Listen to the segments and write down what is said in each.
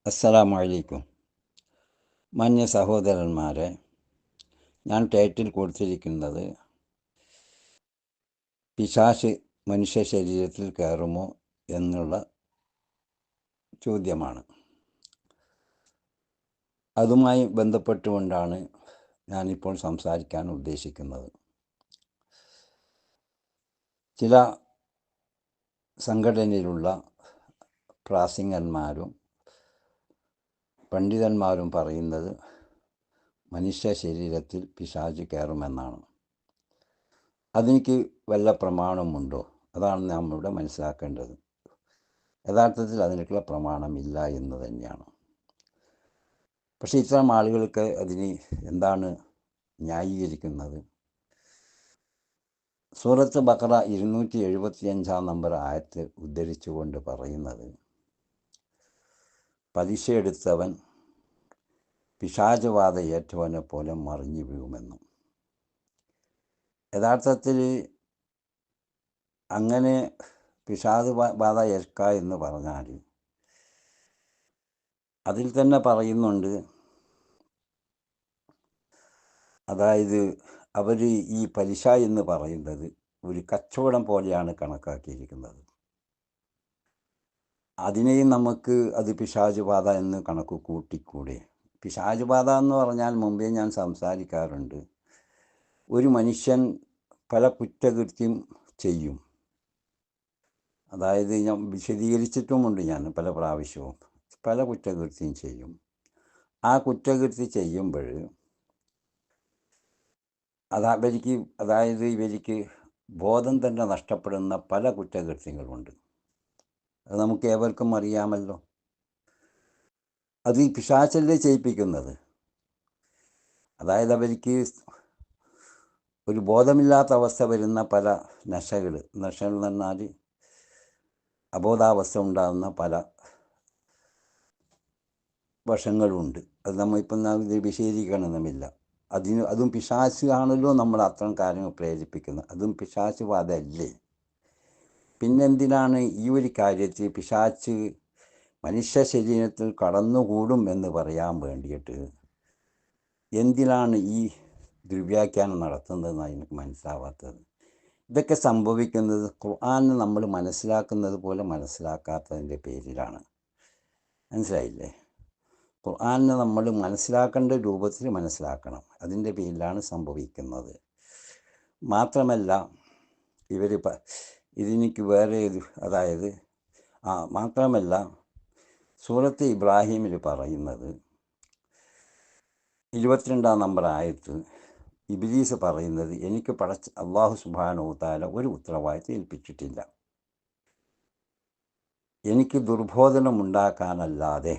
അസ്സലാമു അലൈക്കും. മാന്യ സഹോദരന്മാരെ, ഞാൻ ടൈറ്റിൽ കൊടുത്തിരിക്കുന്നത് പിശാച് മനുഷ്യ ശരീരത്തിൽ കയറുമോ എന്നുള്ള ചോദ്യമാണ്. അതുമായി ബന്ധപ്പെട്ടുകൊണ്ടാണ് ഞാനിപ്പോൾ സംസാരിക്കാൻ ഉദ്ദേശിക്കുന്നത്. ചില സംഘടനയിലുള്ള പ്രാസംഗികന്മാരും പണ്ഡിതന്മാരും പറയുന്നത് മനുഷ്യ ശരീരത്തിൽ പിശാച് കയറുമെന്നാണ്. അതെനിക്ക് വല്ല പ്രമാണമുണ്ടോ? അതാണ് നാം ഇവിടെ മനസ്സിലാക്കേണ്ടത്. യഥാർത്ഥത്തിൽ അതിനുള്ള പ്രമാണമില്ല എന്ന് തന്നെയാണ്. പക്ഷേ ഇത്തരം ആളുകൾക്ക് അതിന് എന്താണ് ന്യായീകരിക്കുന്നത്? സൂറത്ത് ബഖറ 275 നമ്പർ ആയത്ത് ഉദ്ധരിച്ചുകൊണ്ട് പറയുന്നത്, പലിശയെടുത്തവൻ പിശാചുബാധ ഏറ്റവനെ പോലെ മറിഞ്ഞു വീഴുമെന്നും. യഥാർത്ഥത്തിൽ അങ്ങനെ പിശാച് ബാധ ഏൽക്കുക എന്ന് പറഞ്ഞാൽ അതിൽ തന്നെ പറയുന്നുണ്ട്, അതായത് അവർ ഈ പലിശ എന്ന് പറയുന്നത് ഒരു കച്ചവടം പോലെയാണ് കണക്കാക്കിയിരിക്കുന്നത്. അതിനെയും നമുക്ക് അത് പിശാചുബാധ എന്ന് കണക്ക് കൂട്ടിക്കൂടെ? പിശാചുബാധ എന്ന് പറഞ്ഞാൽ മുമ്പേ ഞാൻ സംസാരിക്കാറുണ്ട്, ഒരു മനുഷ്യൻ പല കുറ്റകൃത്യം ചെയ്യും. അതായത് ഞാൻ വിശദീകരിച്ചിട്ടുമുണ്ട്, ഞാൻ പല പ്രാവശ്യവും പല കുറ്റകൃത്യം ചെയ്യും. ആ കുറ്റകൃത്യം ചെയ്യുമ്പോൾ ഇവർക്ക് ബോധം തന്നെ നഷ്ടപ്പെടുന്ന പല കുറ്റകൃത്യങ്ങളുമുണ്ട്. അത് നമുക്ക് ഏവർക്കും അറിയാമല്ലോ. അത് ഈ പിശാചല്ലേ ചെയ്യിപ്പിക്കുന്നത്. അതായത് അവർക്ക് ഒരു ബോധമില്ലാത്ത അവസ്ഥ വരുന്ന പല നശകൾ എന്ന് പറഞ്ഞാൽ അബോധാവസ്ഥ ഉണ്ടാകുന്ന പല വശങ്ങളുണ്ട്. അത് നമ്മളിപ്പം വിശദീകരിക്കണമെന്നില്ല. അതും പിശാച് ആണല്ലോ നമ്മൾ അത്തരം കാര്യങ്ങൾ പ്രേരിപ്പിക്കുന്നത്. അതും പിശാച് ബാധയല്ലേ? പിന്നെന്തിനാണ് ഈ ഒരു കാര്യത്തിൽ പിശാച് മനുഷ്യ ശരീരത്തിൽ കടന്നുകൂടും എന്ന് പറയാൻ വേണ്ടിയിട്ട് എന്തിനാണ് ഈ ദുർവ്യാഖ്യാനം നടത്തുന്നതെന്നാണ് എനിക്ക് മനസ്സിലാവാത്തത്. ഇതൊക്കെ സംഭവിക്കുന്നത് ഖുർആനെ നമ്മൾ മനസ്സിലാക്കുന്നത് പോലെ മനസ്സിലാക്കാത്തതിൻ്റെ പേരിലാണ്. മനസ്സിലായില്ലേ? ഖുർആനെ നമ്മൾ മനസ്സിലാക്കേണ്ട രൂപത്തിൽ മനസ്സിലാക്കണം. അതിൻ്റെ പേരിലാണ് സംഭവിക്കുന്നത്. മാത്രമല്ല ഇതിനിക്ക് വേറെ അതായത് മാത്രമല്ല സൂറത്ത് ഇബ്രാഹിമിൽ പറയുന്നത് 22 നമ്പർ ആയത്ത് ഇബ്ലീസ് പറയുന്നത്, എനിക്ക് അല്ലാഹു സുബ്ഹാനഹു വ തആല ഒരു ഉത്തരവാദിത്തം ഏൽപ്പിച്ചിട്ടില്ല, എനിക്ക് ദുർബോധനം ഉണ്ടാക്കാനല്ലാതെ.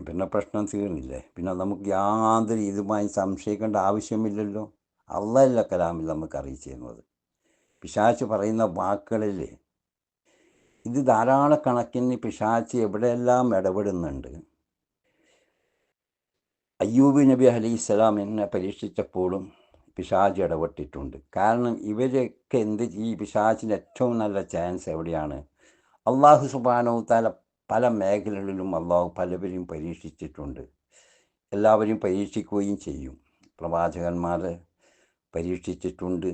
പിന്നെ പ്രശ്നം തീർന്നില്ലേ? പിന്നെ നമുക്ക് യാതൊരു ഇതുമായി സംശയിക്കേണ്ട ആവശ്യമില്ലല്ലോ. അള്ളാഹുവിൻ്റെ കലാമിൽ നമുക്ക് അറിയിച്ചു തരുന്നത്. പിശാച് പറയുന്ന വാക്കുകളില്ലേ, ഇത് ധാരാളക്കണക്കിന് പിശാച് എവിടെയെല്ലാം ഇടപെടുന്നുണ്ട്. അയ്യൂബ് നബി അലൈഹിസ്സലാം എന്നെ പരീക്ഷിച്ചപ്പോഴും പിശാച് ഇടപെട്ടിട്ടുണ്ട്. കാരണം ഇവരൊക്കെ ഈ പിശാചിന് ഏറ്റവും നല്ല ചാൻസ് എവിടെയാണ്? അല്ലാഹു സുബ്ഹാനഹു വ തആല പല മേഖലകളിലും അല്ലാഹു പലവരെയും പരീക്ഷിച്ചിട്ടുണ്ട്. എല്ലാവരെയും പരീക്ഷിക്കുകയും ചെയ്യും. പ്രവാചകന്മാരെ പരീക്ഷിച്ചിട്ടുണ്ട്,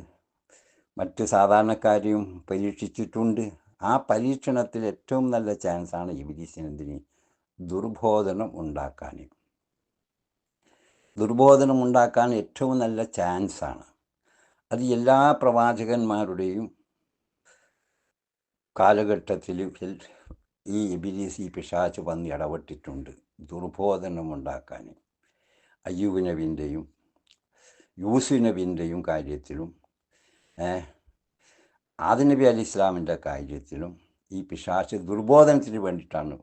മറ്റ് സാധാരണക്കാരെയും പരീക്ഷിച്ചിട്ടുണ്ട്. ആ പരീക്ഷണത്തിൽ ഏറ്റവും നല്ല ചാൻസാണ് ഇബ്ലീസിന് ദുർബോധനം ഉണ്ടാക്കാൻ. ദുർബോധനം ഉണ്ടാക്കാൻ ഏറ്റവും നല്ല ചാൻസാണ്. അത് എല്ലാ പ്രവാചകന്മാരുടെയും കാലഘട്ടത്തിൽ ഈ ഇബ്ലീസ്, ഈ പിശാച് വന്ന് ഇടപെട്ടിട്ടുണ്ട് ദുർബോധനം ഉണ്ടാക്കാൻ. അയ്യൂബ് നബിൻ്റെയും യൂസുഫ് നബിൻ്റെയും കാര്യത്തിലും ആദം നബി അലൈഹി ഇസ്ലാമിൻ്റെ കാര്യത്തിലും ഈ പിശാച് ദുർബോധനത്തിന് വേണ്ടിയിട്ടാണ്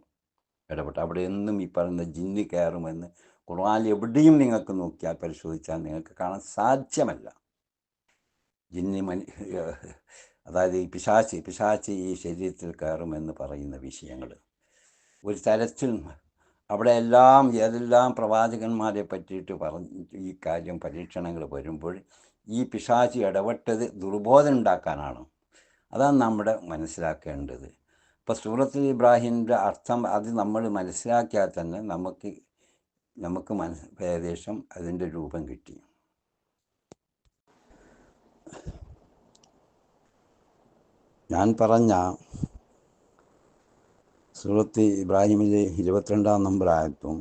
ഇടപെട്ടത്. അവിടെ എന്നും ഈ പറയുന്ന ജിന്ന് കയറുമെന്ന് ഖുർആനിൽ എവിടെയും നിങ്ങൾക്ക് നോക്കിയാൽ പരിശോധിച്ചാൽ നിങ്ങൾക്ക് കാണാൻ സാധ്യമല്ല. അതായത് ഈ പിശാച് ഈ ശരീരത്തിൽ കയറുമെന്ന് പറയുന്ന വിഷയങ്ങൾ ഒരു തരത്തിൽ അവിടെ ഏതെല്ലാം പ്രവാചകന്മാരെ പറ്റിയിട്ട് ഈ കാര്യം പരീക്ഷണങ്ങൾ വരുമ്പോൾ ഈ പിശാച് ഇടപെട്ടത് ദുർബോധനം ഉണ്ടാക്കാനാണ്. അതാണ് നമ്മുടെ മനസ്സിലാക്കേണ്ടത്. ഇപ്പോൾ സൂറത്തുൽ ഇബ്രാഹിമിൻ്റെ അർത്ഥം അത് നമ്മൾ മനസ്സിലാക്കിയാൽ തന്നെ നമുക്ക് ഏകദേശം അതിൻ്റെ രൂപം കിട്ടി. ഞാൻ പറഞ്ഞ സൂറത്ത് ഇബ്രാഹിമിലെ 22-ാം നമ്പർ ആയത്തും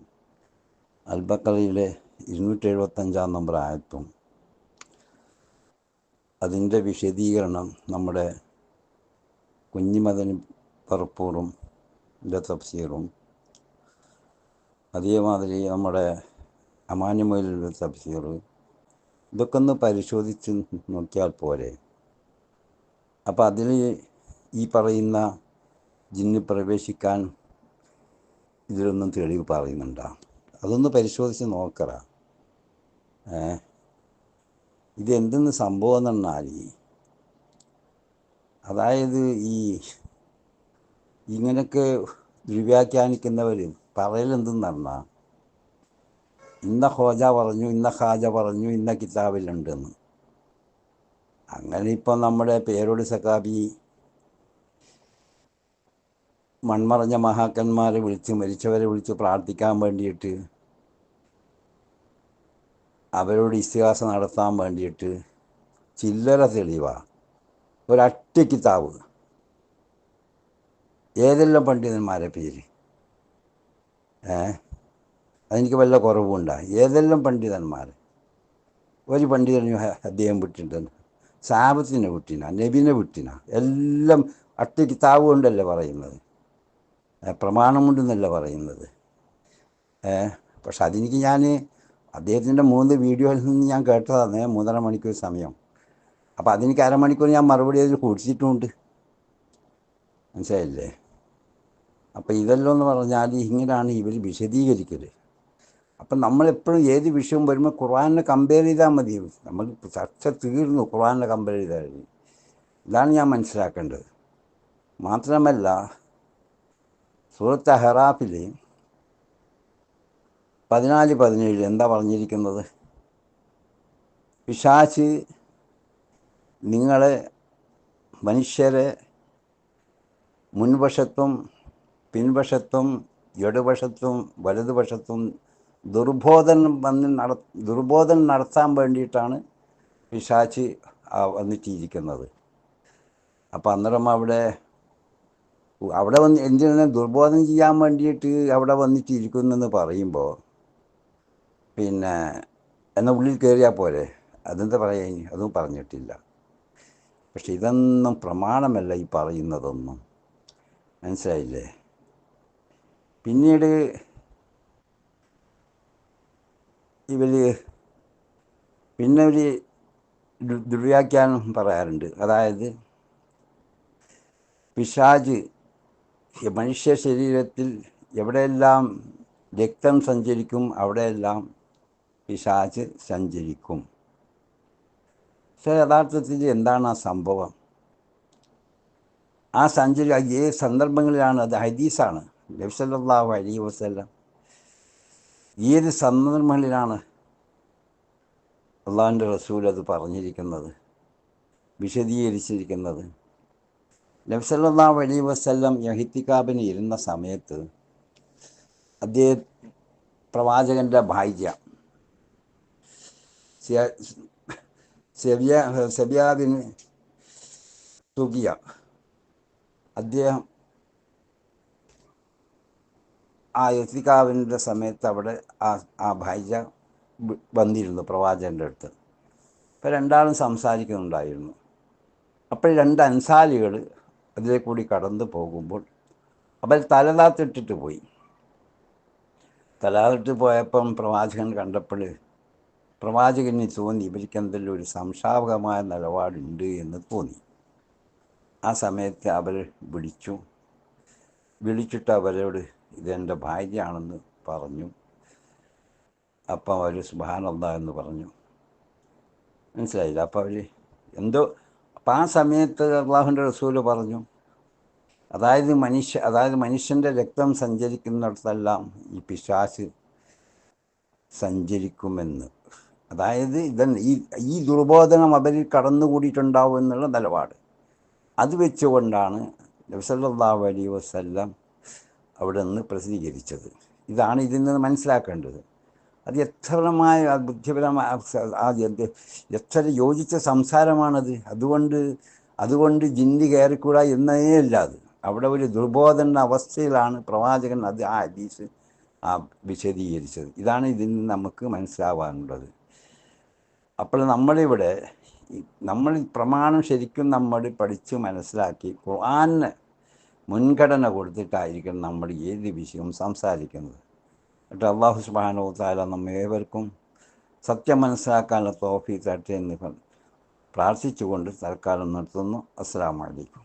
അൽ-ബഖറയിലെ 275-ാം നമ്പർ ആയത്തും അതിൻ്റെ വിശദീകരണം നമ്മുടെ കുഞ്ഞിമദനി പറപ്പൂറും തഫ്സീറും അതേമാതിരി നമ്മുടെ അമാനിമൊയിലുള്ള തഫ്സീർ ഇതൊക്കെ ഒന്ന് പരിശോധിച്ച് നോക്കിയാൽ പോരെ. അപ്പോൾ അതിൽ ഈ പറയുന്ന ജിന്ന് പ്രവേശിക്കാൻ ഇതിലൊന്നും തെളിവ് പറയുന്നുണ്ടോ? അതൊന്ന് പരിശോധിച്ച് നോക്കറ. ഇതെന്തെന്ന് സംഭവം എന്ന് പറഞ്ഞാൽ, അതായത് ഇങ്ങനെയൊക്കെ ദുർവ്യാഖ്യാനിക്കുന്നവർ പറയലെന്തെന്ന് പറഞ്ഞാൽ, ഇന്ന ഹോജ പറഞ്ഞു, ഇന്ന ഹാജ പറഞ്ഞു, ഇന്ന കിതാബിലുണ്ടെന്ന്. അങ്ങനെ ഇപ്പം നമ്മുടെ പേരോട് സഖാബി മൺമറഞ്ഞ മഹാക്കന്മാരെ വിളിച്ച് മരിച്ചവരെ വിളിച്ച് പ്രാർത്ഥിക്കാൻ വേണ്ടിയിട്ട്, അവരോട് ഇസ്തിഹാസ നടത്താൻ വേണ്ടിയിട്ട് ചില്ലറ തെളിവാണ് ഒരൊറ്റ കിതാബ്. ഏതെല്ലാം പണ്ഡിതന്മാരെ പേര് അതെനിക്ക് വല്ല കുറവുണ്ടായി. ഏതെല്ലാം പണ്ഡിതന്മാർ? ഒരു പണ്ഡിതനും അദ്ദേഹം വിട്ടിട്ടുണ്ട്. സാബത്തിനെ വിട്ടിന, നബിനെ വിട്ടിന, എല്ലാം ഒറ്റ കിതാബ് കൊണ്ടല്ലേ പറയുന്നത്, പ്രമാണം കൊണ്ടെന്നല്ല പറയുന്നത്. പക്ഷെ അതെനിക്ക് ഞാൻ അദ്ദേഹത്തിൻ്റെ 3 വീഡിയോയിൽ നിന്ന് ഞാൻ കേട്ടതാണ്, 3.5 മണിക്കൂർ സമയം. അപ്പോൾ അതെനിക്ക് അരമണിക്കൂർ ഞാൻ മറുപടി അതിൽ കൊടുത്തിട്ടുമുണ്ട്. മനസ്സിലായില്ലേ? അപ്പോൾ ഇതെല്ലാം എന്ന് പറഞ്ഞാൽ ഇങ്ങനെയാണ് ഇവർ വിശദീകരിക്കൽ. അപ്പം നമ്മളെപ്പോഴും ഏത് വിഷയം വരുമ്പോൾ ഖുർആനെ കമ്പയർ ചെയ്താൽ മതി. നമ്മൾ ചർച്ച തീർന്നു ഖുർആനെ കമ്പയർ ചെയ്താൽ. ഇതാണ് ഞാൻ മനസ്സിലാക്കേണ്ടത്. മാത്രമല്ല, സൂറത്ത് അഹ്റാഫിൽ 14-17 എന്താ പറഞ്ഞിരിക്കുന്നത്? പിശാച് നിങ്ങളെ മനുഷ്യരെ മുൻവശത്തും പിൻവശത്തും ഇടതുവശത്തും വലതുവശത്തും ദുർബോധനം നടത്താൻ വേണ്ടിയിട്ടാണ് പിശാച് വന്നിട്ടിരിക്കുന്നത്. അപ്പം അന്നേരം അവിടെ എന്തിനാണ് ദുർബോധനം ചെയ്യാൻ വേണ്ടിയിട്ട് അവിടെ വന്നിട്ടിരിക്കുന്നെന്ന് പറയുമ്പോൾ, പിന്നെ എന്നാൽ ഉള്ളിൽ കയറിയാൽ പോരെ? അതെന്താ പറയാ? അതും പറഞ്ഞിട്ടില്ല. പക്ഷെ ഇതൊന്നും പ്രമാണമല്ല ഈ പറയുന്നതൊന്നും. മനസ്സിലായില്ലേ? പിന്നീട് പിന്നെ ഒരു ദുർവ്യാഖ്യാനം പറയാറുണ്ട്. അതായത് പിശാച് മനുഷ്യ ശരീരത്തിൽ എവിടെയെല്ലാം രക്തം സഞ്ചരിക്കും അവിടെയെല്ലാം പിശാച് സഞ്ചരിക്കും. പക്ഷേ യഥാർത്ഥത്തിൽ എന്താണ് ആ സംഭവം? ആ ഏത് സന്ദർഭങ്ങളിലാണ്? അത് ഹദീസാണ്. നബി സല്ലല്ലാഹു അലൈഹി വസല്ലം ഏത് സന്ദർഭങ്ങളിലാണ് അള്ളാഹുവിൻ്റെ റസൂൽ അത് പറഞ്ഞിരിക്കുന്നത്, വിശദീകരിച്ചിരിക്കുന്നത്? നബി സല്ലല്ലാഹു അലൈഹി വസല്ലം ഇഹ്തികാഫിന് ഇരുന്ന സമയത്ത് അദ്ദേഹം പ്രവാചകൻ്റെ ഭാര്യ സെബിയാബിന് തുകിയ, അദ്ദേഹം ആ ഇഹ്തികാഫിൻ്റെ സമയത്ത് അവിടെ ആ ഭാര്യ വന്നിരുന്നു പ്രവാചകൻ്റെ അടുത്ത്. അപ്പോൾ രണ്ടാളും സംസാരിക്കുന്നുണ്ടായിരുന്നു. അപ്പോൾ 2 അൻസാരികൾ അതിലെ കൂടി കടന്നു പോകുമ്പോൾ അവർ തലതാത്തിട്ടിട്ട് പോയി. തലതാത്തിട്ട് പോയപ്പം പ്രവാചകൻ കണ്ടപ്പോൾ പ്രവാചകന് തോന്നി ഇവർക്ക് എന്തെങ്കിലും ഒരു സംശാപകമായ നിലപാടുണ്ട് എന്ന് തോന്നി. ആ സമയത്ത് അവർ വിളിച്ചിട്ട് അവരോട് ഇതെൻ്റെ ഭാര്യയാണെന്ന് പറഞ്ഞു. അപ്പം അവർ സുബ്ഹാനല്ലാഹ് എന്ന് പറഞ്ഞു. മനസ്സിലായില്ല? അപ്പോൾ അവർ എന്തോ അപ്പം ആ സമയത്ത് അള്ളാഹുവിൻ്റെ റസൂല് പറഞ്ഞു, അതായത് മനുഷ്യൻ്റെ രക്തം സഞ്ചരിക്കുന്നിടത്തെല്ലാം ഈ പിശാച് സഞ്ചരിക്കുമെന്ന്. അതായത് ഈ ദുർബോധനം അവരിൽ കടന്നുകൂടിയിട്ടുണ്ടാവും എന്നുള്ള നിലപാട്. അത് വെച്ചുകൊണ്ടാണ് നബി സല്ലല്ലാഹു അലൈഹി വസല്ലം അവിടെ നിന്ന് പ്രസിദ്ധീകരിച്ചത്. ഇതാണ് ഇതിൽ നിന്ന് മനസ്സിലാക്കേണ്ടത്. അത് എത്രമായ ബുദ്ധിപരമായ എത്ര യോജിച്ച സംസാരമാണത്. അതുകൊണ്ട് ജിന്ന് കയറിക്കൂടാ എന്നേ അല്ല. അത് അവിടെ ഒരു ദുർബോധന അവസ്ഥയിലാണ് പ്രവാചകൻ അത് ആ ഹദീസ് വിശദീകരിച്ചത്. ഇതാണ് ഇതിൽ നിന്ന് നമുക്ക് മനസ്സിലാവാനുള്ളത്. അപ്പോൾ നമ്മൾ പ്രമാണം ശരിക്കും നമ്മൾ പഠിച്ച് മനസ്സിലാക്കി ഖുർആന് മുൻഗണന കൊടുത്തിട്ടായിരിക്കണം നമ്മൾ ഏത് വിഷയവും സംസാരിക്കുന്നത്. എന്നിട്ട് അല്ലാഹു സുബ്ഹാനഹു വ തആല നമ്മേവർക്കും സത്യം മനസ്സിലാക്കാനുള്ള തൗഫീഖ് തരട്ടെ എന്ന് പ്രാർത്ഥിച്ചുകൊണ്ട് തൽക്കാലം നിർത്തുന്നു. അസ്സലാമു അലൈക്കും.